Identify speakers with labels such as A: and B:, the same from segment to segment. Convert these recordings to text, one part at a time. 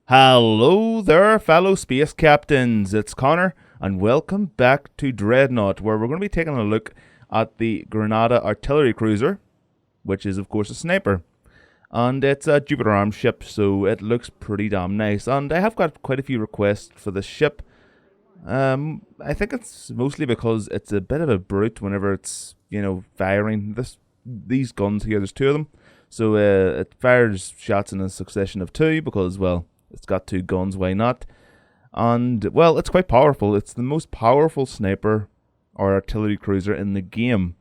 A: Hello there, fellow space captains. It's Connor, and welcome back to Dreadnought, where we're going to be taking a look at the Granada artillery cruiser, which is, of course, a sniper. And it's a Jupiter armed ship, so it looks pretty damn nice. And I have got quite a few requests for this ship. I think it's mostly because it's a bit of a brute whenever it's, firing these guns here. There's two of them. So it fires shots in a succession of two because, well, it's got two guns, why not? And, well, it's quite powerful. It's the most powerful sniper or artillery cruiser in the game,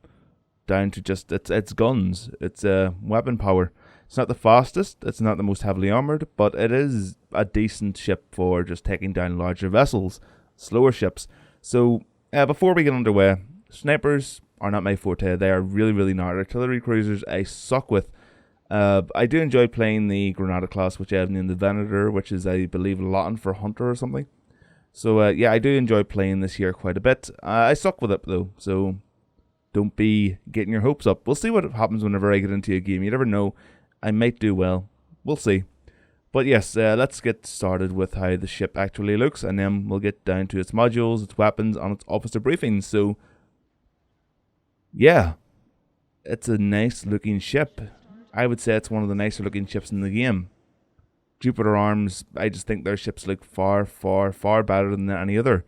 A: down to just its guns, its weapon power. It's not the fastest, it's not the most heavily armoured, but it is a decent ship for just taking down larger vessels, slower ships. So, before we get underway, snipers are not my forte. They are really, really not. Artillery cruisers I suck with. I do enjoy playing the Granada class, which I have named the Venator, which is, I believe, Latin for hunter or something. So, yeah, I do enjoy playing this here quite a bit. I suck with it, though, so don't be getting your hopes up. We'll see what happens whenever I get into a game. You never know. I might do well. We'll see. But yes, let's get started with how the ship actually looks, and then we'll get down to its modules, its weapons, and its officer briefings. So, yeah, it's a nice-looking ship. I would say it's one of the nicer looking ships in the game. Jupiter Arms, I just think their ships look far, far, far better than any other.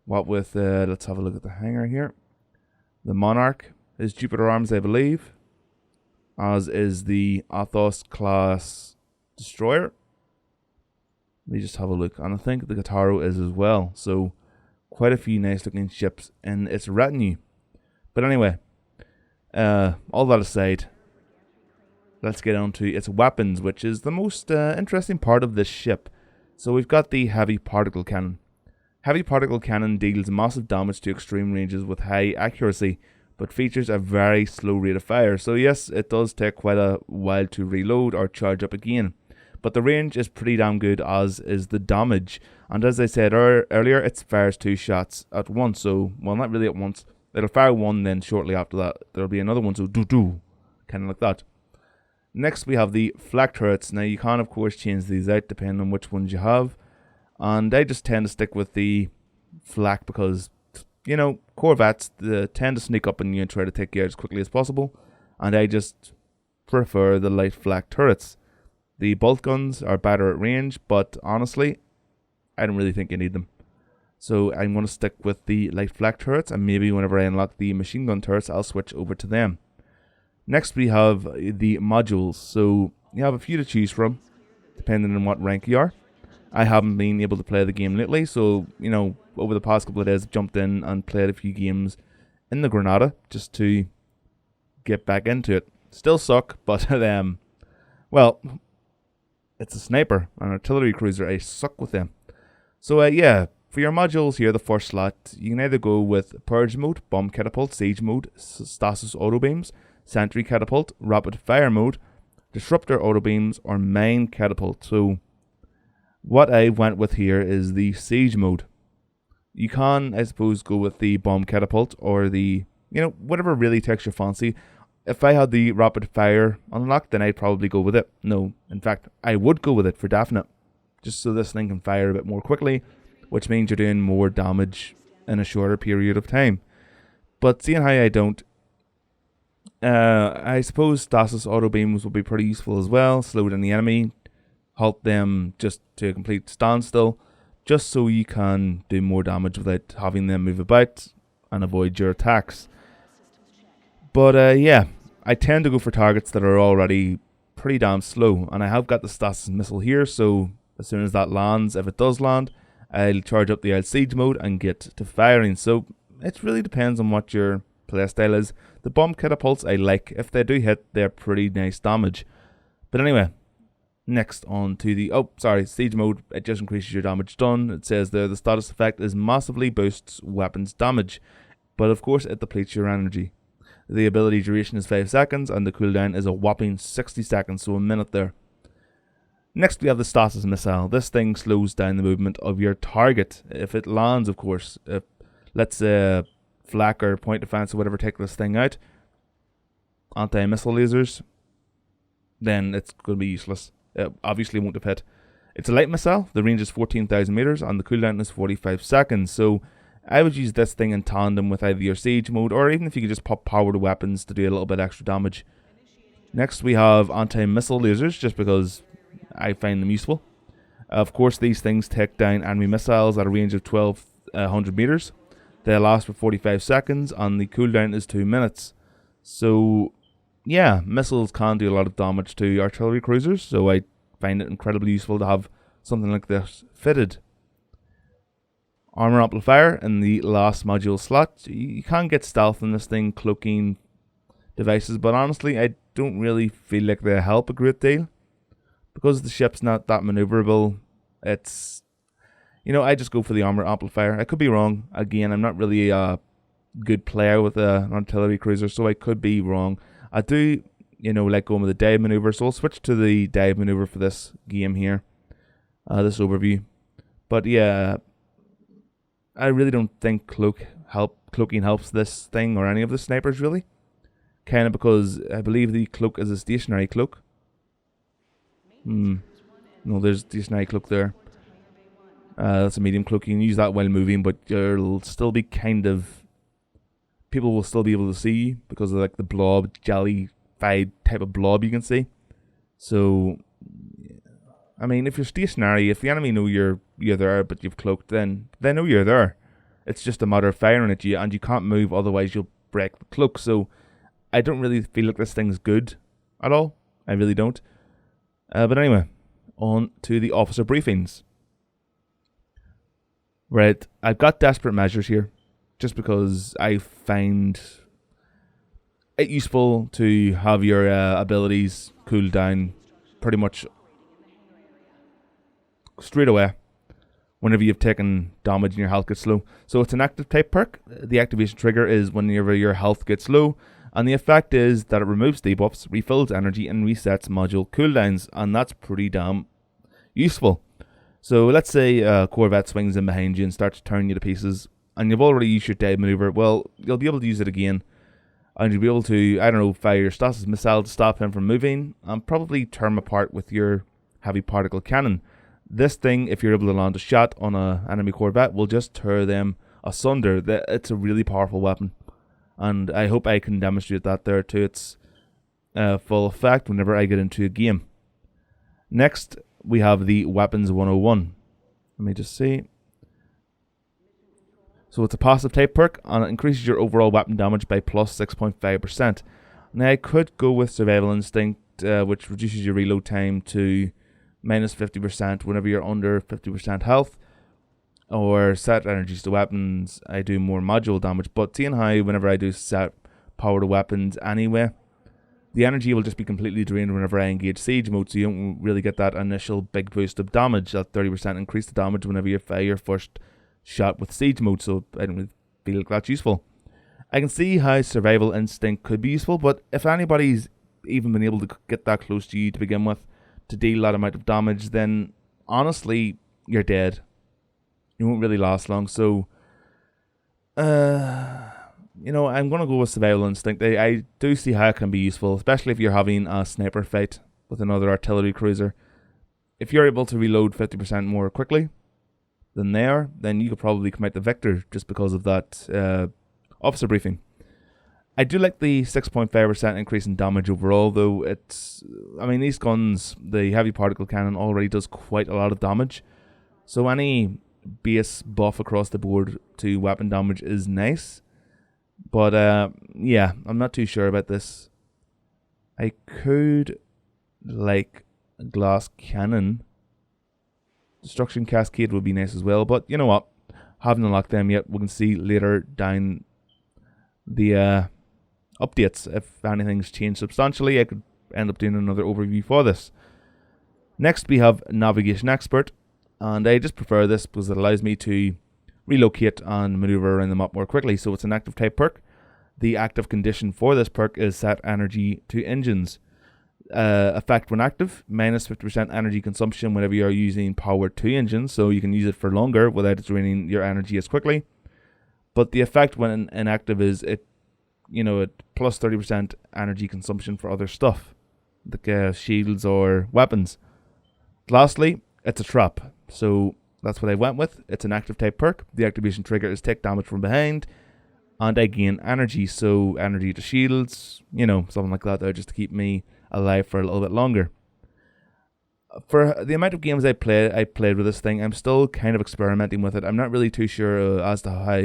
A: What with, let's have a look at the hangar here. The Monarch is Jupiter Arms, I believe. As is the Athos class destroyer. Let me just have a look. And I think the Guitarro is as well. So, quite a few nice looking ships in its retinue. But anyway, all that aside, let's get on to its weapons, which is the most interesting part of this ship. So we've got the Heavy Particle Cannon. Heavy Particle Cannon deals massive damage to extreme ranges with high accuracy, but features a very slow rate of fire. So yes, it does take quite a while to reload or charge up again. But the range is pretty damn good, as is the damage. And as I said earlier, it fires two shots at once. So, well, not really at once. It'll fire one, then shortly after that, there'll be another one. So, do-do, kind of like that. Next, we have the flak turrets. Now, you can, of course, change these out depending on which ones you have. And I just tend to stick with the flak because, Corvettes tend to sneak up on you and try to take you out as quickly as possible. And I just prefer the light flak turrets. The bolt guns are better at range, but honestly, I don't really think you need them. So I'm going to stick with the light flak turrets, and maybe whenever I unlock the machine gun turrets, I'll switch over to them. Next, we have the modules. So you have a few to choose from, depending on what rank you are. I haven't been able to play the game lately, so, over the past couple of days, I've jumped in and played a few games in the Granada, just to get back into it. Still suck, but, well, it's a sniper, an artillery cruiser. I suck with them. So, yeah, for your modules here, the first slot, you can either go with Purge mode, Bomb Catapult, Siege mode, Stasis Auto Beams, Sentry Catapult, Rapid Fire mode, Disruptor Auto Beams, or Mine Catapult. So, what I went with here is the Siege mode. You can, I suppose, go with the Bomb Catapult or the, whatever really takes your fancy. If I had the Rapid Fire unlocked, then I'd probably go with it. No, in fact, I would go with it for definite. Just so this thing can fire a bit more quickly, which means you're doing more damage in a shorter period of time. But seeing how I don't, I suppose Stasis Auto Beams will be pretty useful as well. Slow down the enemy, halt them just to a complete standstill, just so you can do more damage without having them move about and avoid your attacks. But yeah, I tend to go for targets that are already pretty damn slow, and I have got the Stasis Missile here, so as soon as that lands, if it does land, I'll charge up the Siege mode and get to firing. So it really depends on what your playstyle is. The Bomb Catapults I like. If they do hit, they're pretty nice damage. But anyway, next on to the, Siege mode. It just increases your damage done. It says there the status effect is massively boosts weapons damage, but of course it depletes your energy. The ability duration is 5 seconds, and the cooldown is a whopping 60 seconds, so a minute there. Next, we have the Stasis Missile. This thing slows down the movement of your target. If it lands, of course. If, let's say, flak or point defense or whatever take this thing out, anti-missile lasers, then it's going to be useless. It obviously won't have hit. It's a light missile. The range is 14,000 meters and the cooldown is 45 seconds. So I would use this thing in tandem with either your siege mode, or even if you could just pop power to weapons to do a little bit extra damage. Next we have anti-missile lasers, just because I find them useful. Of course, these things take down enemy missiles at a range of 1200 meters. They last for 45 seconds and the cooldown is 2 minutes. So yeah, missiles can do a lot of damage to artillery cruisers, so I find it incredibly useful to have something like this fitted. Armor amplifier in the last module slot. You can get stealth in this thing, cloaking devices, but honestly I don't really feel like they help a great deal. Because the ship's not that maneuverable, it's, I just go for the armor amplifier. I could be wrong. Again, I'm not really a good player with an artillery cruiser, so I could be wrong. I do, like going with the dive maneuver, so I'll switch to the dive maneuver for this game here, this overview. But yeah, I really don't think cloaking helps this thing or any of the snipers really. Kind of because I believe the cloak is a stationary cloak. No, there's stationary cloak there. That's a medium cloak. You can use that while moving, but you'll still be people will still be able to see you because of like the blob, jelly-fied type of blob you can see. So, I mean, if you're stationary, if the enemy know you're there but you've cloaked, then they know you're there. It's just a matter of firing at you, and you can't move, otherwise you'll break the cloak. So, I don't really feel like this thing's good at all. I really don't. But anyway, on to the officer briefings. Right, I've got desperate measures here, just because I find it useful to have your abilities cool down pretty much straight away whenever you've taken damage and your health gets low. So it's an active type perk. The activation trigger is whenever your health gets low, and the effect is that it removes debuffs, refills energy, and resets module cooldowns, and that's pretty damn useful. So let's say a Corvette swings in behind you and starts turning you to pieces, and you've already used your dive maneuver. Well, you'll be able to use it again, and you'll be able to, fire your stasis missile to stop him from moving, and probably tear him apart with your heavy particle cannon. This thing, if you're able to land a shot on an enemy Corvette, will just tear them asunder. It's a really powerful weapon, and I hope I can demonstrate that there to its full effect whenever I get into a game. Next, we have the Weapons 101. Let me just see. So it's a passive type perk, and it increases your overall weapon damage by plus 6.5%. Now I could go with Survival Instinct, which reduces your reload time to minus 50% whenever you're under 50% health, or set energies to weapons. I do more module damage, but seeing how whenever I do set power to weapons anyway, the energy will just be completely drained whenever I engage siege mode, so you don't really get that initial big boost of damage, that 30% increase the damage whenever you fire your first shot with siege mode, so I don't really feel like that's useful. I can see how Survival Instinct could be useful, but if anybody's even been able to get that close to you to begin with, to deal that amount of damage, then honestly, you're dead. You won't really last long, so I'm going to go with Survival Instinct. I do see how it can be useful, especially if you're having a sniper fight with another artillery cruiser. If you're able to reload 50% more quickly than they are, then you could probably come out the victor just because of that officer briefing. I do like the 6.5% increase in damage overall, though. These guns, the heavy particle cannon already does quite a lot of damage, so any base buff across the board to weapon damage is nice. But yeah, I'm not too sure about this. I could like a glass cannon. Destruction cascade would be nice as well, but you know what? Haven't unlocked them yet. We can see later down the updates if anything's changed substantially. I could end up doing another overview for this. Next we have Navigation Expert, and I just prefer this because it allows me to relocate and maneuver around the map more quickly. So it's an active type perk. The active condition for this perk is set energy to engines. Effect when active, minus 50% energy consumption whenever you're using power to engines, so you can use it for longer without draining your energy as quickly. But the effect when inactive is it plus 30% energy consumption for other stuff, like shields or weapons. Lastly, it's a trap. So that's what I went with. It's an active type perk. The activation trigger is take damage from behind, and I gain energy. So energy to shields, something like that there, just to keep me alive for a little bit longer. For the amount of games I played with this thing, I'm still kind of experimenting with it. I'm not really too sure as to how,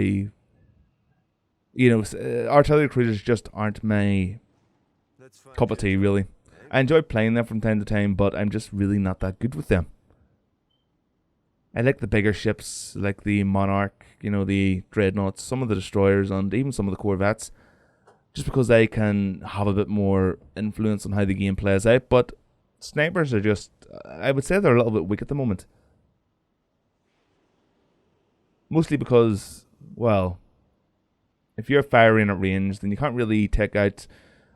A: artillery cruisers just aren't my cup of tea, really. I enjoy playing them from time to time, but I'm just really not that good with them. I like the bigger ships, like the Monarch, the Dreadnoughts, some of the destroyers, and even some of the corvettes, just because they can have a bit more influence on how the game plays out. But snipers are just, I would say they're a little bit weak at the moment. Mostly because, well, if you're firing at range, then you can't really take out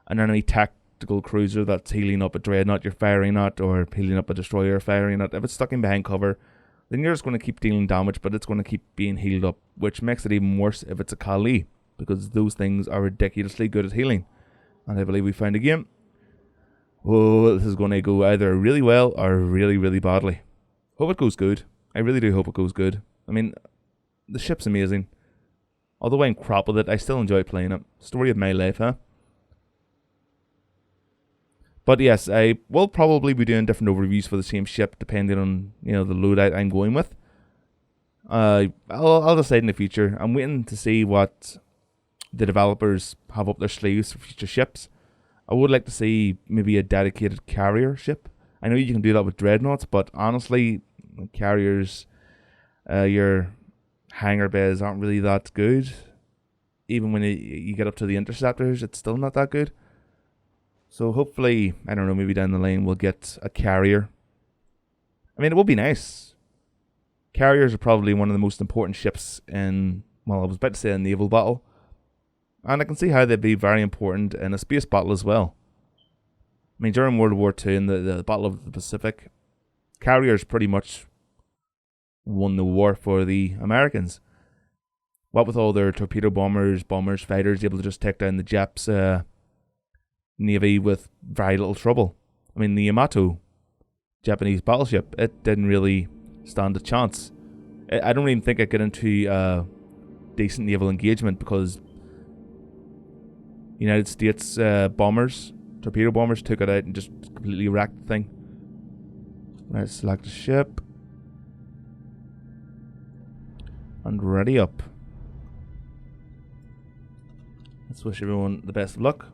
A: an enemy tactical cruiser that's healing up a Dreadnought you're firing at, or healing up a destroyer you're firing at. If it's stuck in behind cover, then you're just going to keep dealing damage, but it's going to keep being healed up, which makes it even worse if it's a Kali, because those things are ridiculously good at healing. And I believe we found a game. Oh, this is going to go either really well or really, really badly. Hope it goes good. I really do hope it goes good. I mean, the ship's amazing. Although I'm crap with it, I still enjoy playing it. Story of my life, huh? But yes, I will probably be doing different overviews for the same ship depending on, the loadout I'm going with. I'll decide in the future. I'm waiting to see what the developers have up their sleeves for future ships. I would like to see maybe a dedicated carrier ship. I know you can do that with Dreadnoughts, but honestly, carriers, your hangar bays aren't really that good. Even when you get up to the interceptors, it's still not that good. So hopefully, I don't know, maybe down the lane we'll get a carrier. I mean, it would be nice. Carriers are probably one of the most important ships in, well, I was about to say a naval battle. And I can see how they'd be very important in a space battle as well. I mean, during World War II and the Battle of the Pacific, carriers pretty much won the war for the Americans. What with all their torpedo bombers, fighters, able to just take down the Japs' navy with very little trouble. I mean, the Yamato Japanese battleship, it didn't really stand a chance. I don't even think it got into decent naval engagement because United States torpedo bombers took it out and just completely wrecked the thing. Right, select a ship. And ready up. Let's wish everyone the best of luck.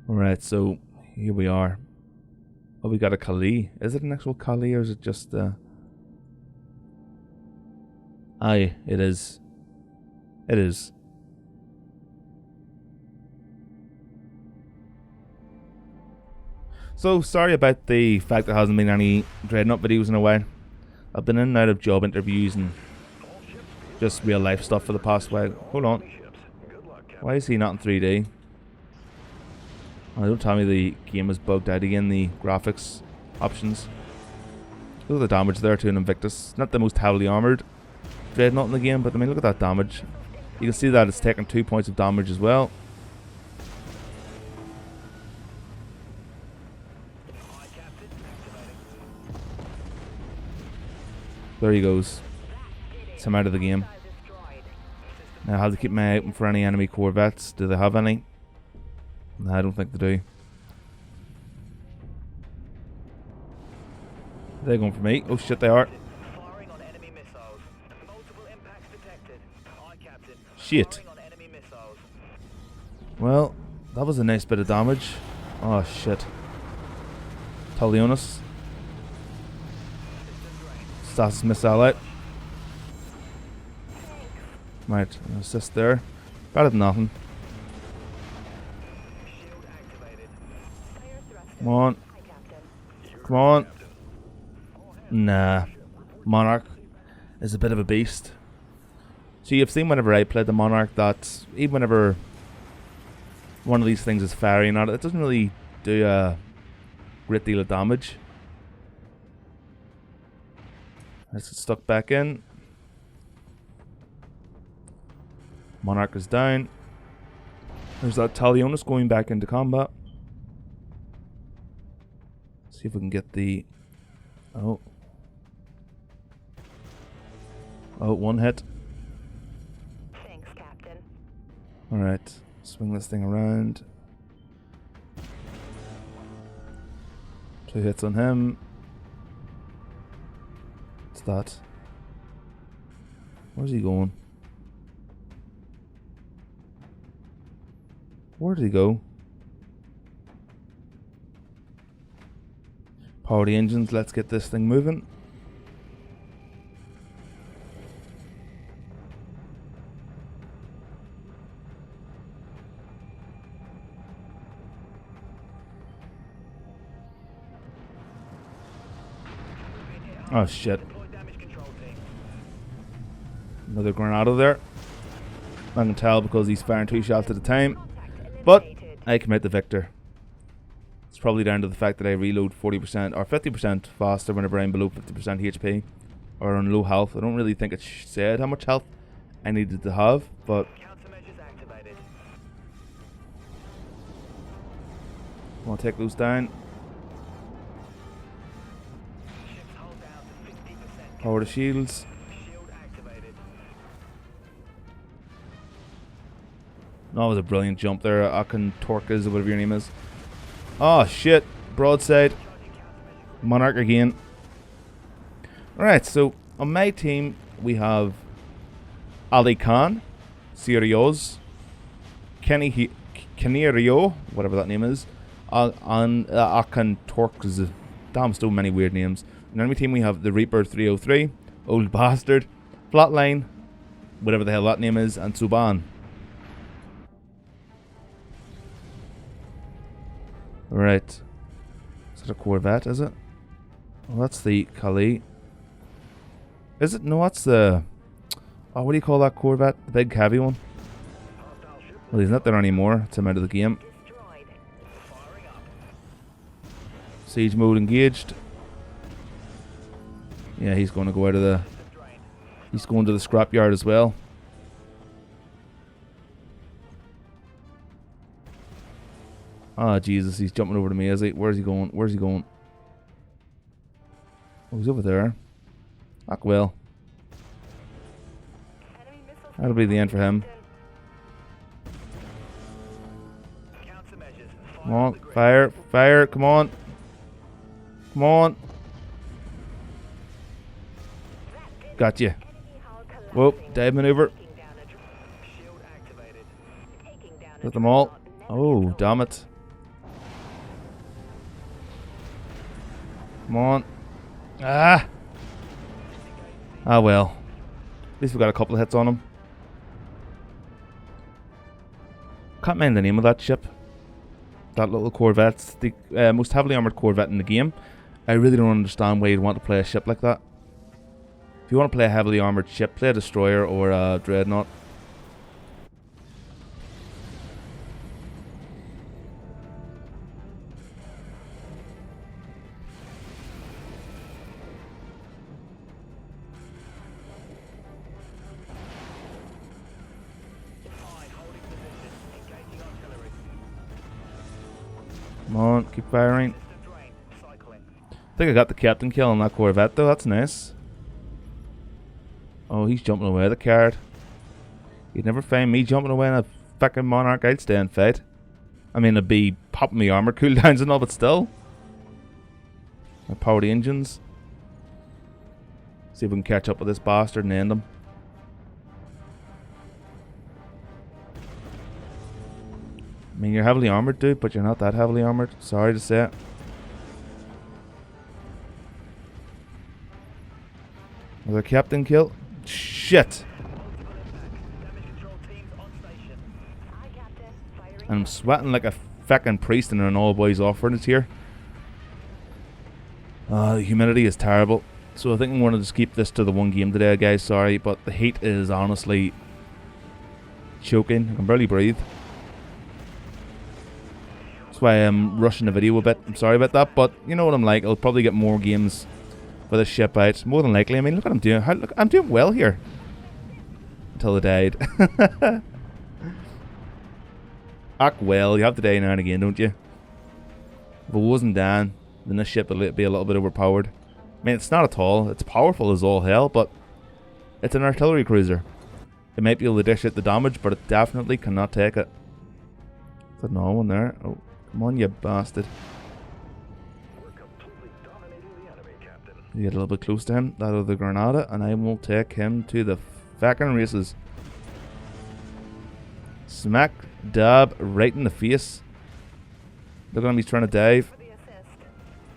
A: Alright, so here we are. Oh, we got a Kali. Is it an actual Kali or is it just Aye, it is. It is. So, sorry about the fact there hasn't been any Dreadnought videos in a while. I've been in and out of job interviews and just real life stuff for the past while. Hold on. Why is he not in 3D? Oh, don't tell me the game is bugged out again, the graphics options. Look at the damage there to an Invictus. Not the most heavily armoured Dreadnought in the game, but I mean, look at that damage. You can see that it's taking 2 points of damage as well. There he goes. It's him out of the game. Now I have to keep my eye open for any enemy corvettes. Do they have any? No, I don't think they do. They're going for me. Oh shit, they are. Shit. Well, that was a nice bit of damage. Oh shit. Talionis. Status missile out. Right, assist there. Better than nothing. Come on. Come on. Nah. Monarch is a bit of a beast. So you've seen whenever I played the Monarch that even whenever one of these things is firing at it, it doesn't really do a great deal of damage. Let's get stuck back in. Monarch is down. There's that Talionis going back into combat. See if we can get the... Oh. Oh, one hit.
B: Thanks, Captain.
A: Alright. Swing this thing around. 2 hits on him. What's that? Where's he going? Where did he go? Power the engines, let's get this thing moving. Oh shit. Another Granada there. I can tell because he's firing 2 shots at a time. But I commit the victor. It's probably down to the fact that I reload 40% or 50% faster whenever I'm below 50% HP or on low health. I don't really think it said how much health I needed to have, but I'll take those down. Power the shields. That was a brilliant jump there. Akantorkas or whatever your name is. Oh shit. Broadside. Monarch again. Alright, so on my team we have Ali Khan, Sirios, Kenny whatever that name is, and Akantorkas. Damn, so many weird names. On enemy team we have the Reaper 303, Old Bastard, Flatline, whatever the hell that name is, and Suban. Right. Is it a Corvette, is it? Well, that's the Kali. Is it? No, that's the... Oh, what do you call that Corvette? The big heavy one? Well, he's not there anymore. It's him out of the game. Siege mode engaged. Yeah, he's going to go out of the... He's going to the scrapyard as well. Ah, Jesus, he's jumping over to me, is he? Where's he going? Where's he going? Oh, he's over there. Fuck well. That'll be the end for him. Come on, fire, fire, come on. Come on. Gotcha. Whoop, dive maneuver. Hit them all. Oh, damn it. Come on. Ah! Ah well. At least we got a couple of hits on him. Can't mind the name of that ship. That little Corvette. It's the most heavily armoured Corvette in the game. I really don't understand why you'd want to play a ship like that. If you want to play a heavily armoured ship, play a Destroyer or a Dreadnought. Come on, keep firing. I think I got the captain kill on that Corvette though, that's nice. Oh, he's jumping away the card. You'd never find me jumping away in a fucking Monarch. I'd stay and fight. I mean, it'd be popping me armor cooldowns and all, but still. I power the engines. See if we can catch up with this bastard and end him. I mean, you're heavily armored, dude, but you're not that heavily armored. Sorry to say it. Another captain kill. Shit! And I'm sweating like a fucking priest in an all-boys offering it here. The humidity is terrible. So I think I'm going to just keep this to the one game today, guys. Sorry, but the heat is honestly choking. I can barely breathe. That's why I'm rushing the video a bit. I'm sorry about that, but you know what I'm like. I'll probably get more games for this ship out. More than likely. I mean, look what I'm doing. Look, I'm doing well here. Until I died. Act well. You have to die now and again, don't you? If it wasn't Dan, then this ship will be a little bit overpowered. I mean, it's not at all. It's powerful as all hell, but it's an artillery cruiser. It might be able to dish out the damage, but it definitely cannot take it. Is that another one there? Oh, come on, you bastard.
C: We're completely dominating the enemy, Captain.
A: You get a little bit close to him, that other Granada, and I will take him to the fucking races. Smack dab right in the face. Look at him, he's trying to dive.
B: For the assist.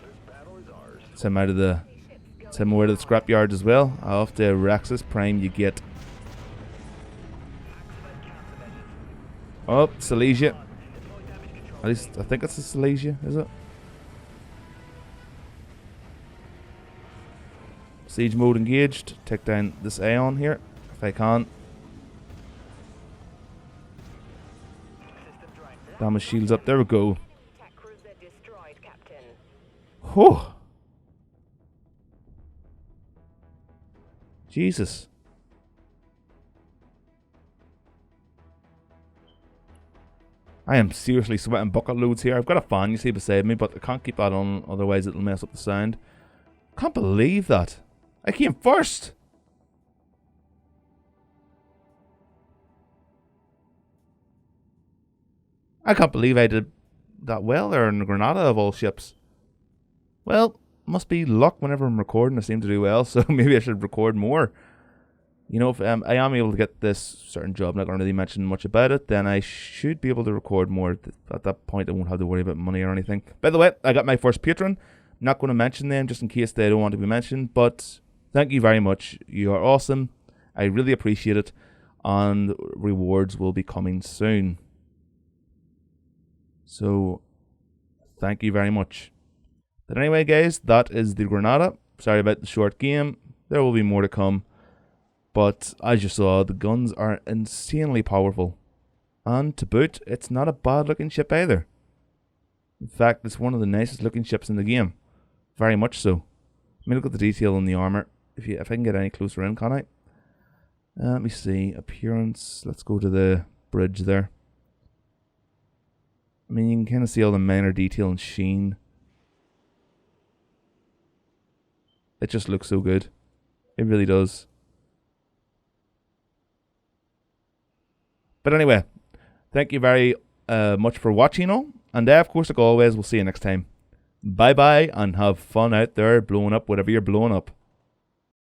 C: This battle is ours.
A: It's him out of the, it's him away to the scrapyards as well. Off to Rexus Prime you get. Oh, Silesia. At least I think it's a Silesia, is it? Siege mode engaged. Take down this Aeon here, if I can. Damage shields up. There we go.
B: Attack cruiser destroyed, Captain.
A: Whew. Jesus. I am seriously sweating bucket loads here. I've got a fan, you see, beside me, but I can't keep that on, otherwise it'll mess up the sound. Can't believe that. I came first. I can't believe I did that well there in Granada of all ships. Well, must be luck whenever I'm recording. I seem to do well, so maybe I should record more. You know, if I am able to get this certain job, not going to really mention much about it, then I should be able to record more. At that point, I won't have to worry about money or anything. By the way, I got my first patron. Not going to mention them just in case they don't want to be mentioned, but thank you very much. You are awesome. I really appreciate it, and rewards will be coming soon. So, thank you very much. But anyway, guys, that is the Granada. Sorry about the short game. There will be more to come. But as you saw, the guns are insanely powerful. And to boot, it's not a bad looking ship either. In fact, it's one of the nicest looking ships in the game. Very much so. Let me look at the detail on the armour. If I can get any closer in, can I? Let me see. Appearance. Let's go to the bridge there. I mean, you can kind of see all the minor detail and sheen. It just looks so good. It really does. But anyway, thank you very much for watching all. And of course, like always, we'll see you next time. Bye bye, and have fun out there blowing up whatever you're blowing up.